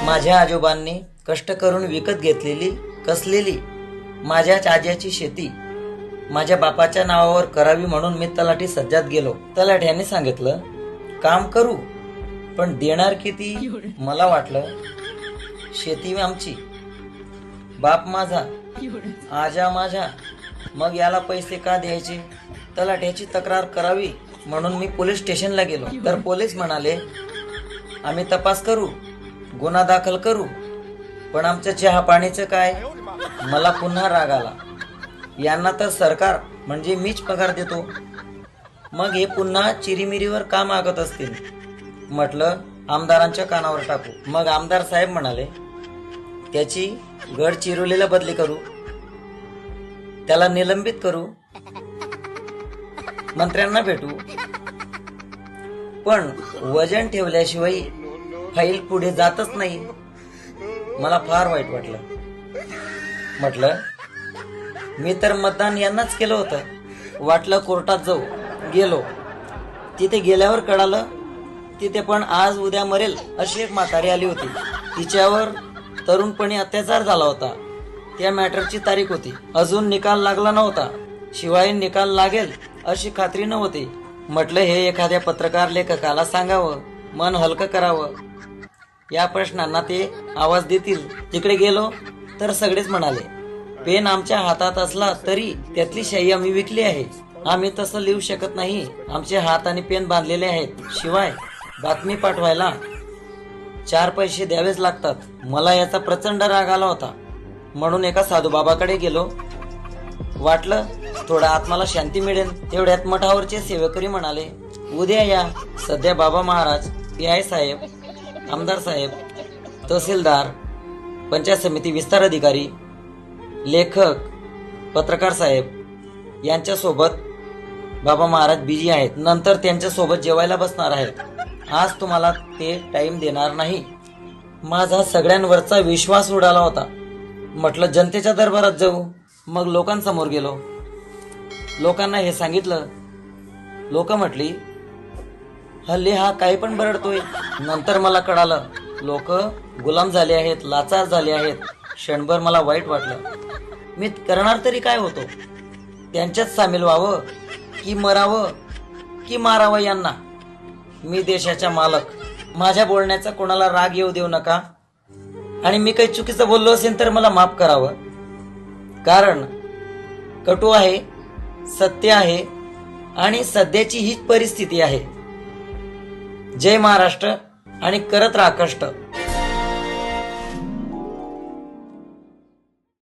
माझ्या आजोबांनी कष्ट करून विकत घेतलेली कसलेली माझ्याच आज्याची शेती माझ्या बापाच्या नावावर करावी म्हणून मी तलाठी सज्जात गेलो. तलाठ्याने सांगितलं काम करू पण देणार किती. मला वाटलं शेती आमची, बाप माझा, आजा माझा, मग याला पैसे का द्यायचे. तलाठ्याची तक्रार करावी म्हणून मी पोलीस स्टेशनला गेलो. तर पोलीस म्हणाले आम्ही तपास करू, गुन्हा दाखल करू, पण आमच्या चहा पाणीचं काय. मला पुन्हा राग आला. यांना तर सरकार म्हणजे मीच पगार देतो, मग हे पुन्हा चिरीमिरीवर का मागत असतील. म्हटलं आमदारांच्या कानावर टाकू. मग आमदार साहेब म्हणाले त्याची गडचिरोलीला बदली करू, त्याला निलंबित करू, मंत्र्यांना भेटू, पण वजन ठेवल्याशिवाय फाईल पुढे जातच नाही. मला फार वाईट वाटलं. म्हटलं मी तर मतदान यांनाच केलं होतं. वाटलं कोर्टात जाऊ. गेलो. तिथे गेल्यावर कळालं तिथे पण आज उद्या मरेल अशी एक म्हातारी आली होती. तिच्यावर तरुणपणी अत्याचार झाला होता. त्या मॅटरची तारीख होती. अजून निकाल लागला नव्हता. शिवाय निकाल लागेल अशी खात्री नव्हती. म्हटलं हे एखाद्या पत्रकार लेखकाला सांगावं, मन हलकं करावं. या प्रश्नांना ते आवाज देतील. तिकडे गेलो तर सगळेच म्हणाले पेन आमच्या हातात असला तरी त्यातली शाई आम्ही विकली आहे. आम्ही तसं लिहू शकत नाही. आमचे हात आणि पेन बांधलेले आहेत. शिवाय बातमी पाठवायला 4 पैसे द्यावेच लागतात. मला याचा प्रचंड राग आला होता. म्हणून एका साधूबाबाकडे गेलो. वाटलं थोडा आत्माला शांती मिळेल. तेवढ्यात मठावरचे सेवेकरी म्हणाले उद्या या. सध्या बाबा महाराज, PI साहेब, आमदार साहेब, तहसीलदार, पंचायत समिती विस्तार अधिकारी, लेखक, पत्रकार साहेब यांच्यासोबत बाबा महाराज बिझी आहेत. नंतर त्यांच्यासोबत जेवायला बसणार आहेत. आज तुम्हाला ते टाइम देणार नाही. माझा सगळ्यांवरचा विश्वास उडाला होता. म्हटलं जनतेच्या दरबारात जाऊ. मग लोकांसमोर गेलो. लोकांना हे सांगितलं. लोक म्हटली हल्ली हा काही पण बरडतोय. नंतर मला कळालं लोक गुलाम झाले आहेत, लाचार झाले आहेत. क्षणभर मला वाईट वाटलं. मी करणार तरी काय होतो. त्यांच्यात सामील व्हावं की मरावं की मारावं यांना. मी देशाचा मालक. माझ्या बोलण्याचा कोणाला राग येऊ देऊ नका. आणि मी काही चुकीचं बोललो असेल तर मला माफ करावं. कारण कटू आहे, सत्य आहे आणि सध्याची हीच परिस्थिती आहे. जय महाराष्ट्र आणि करत राहा कष्ट.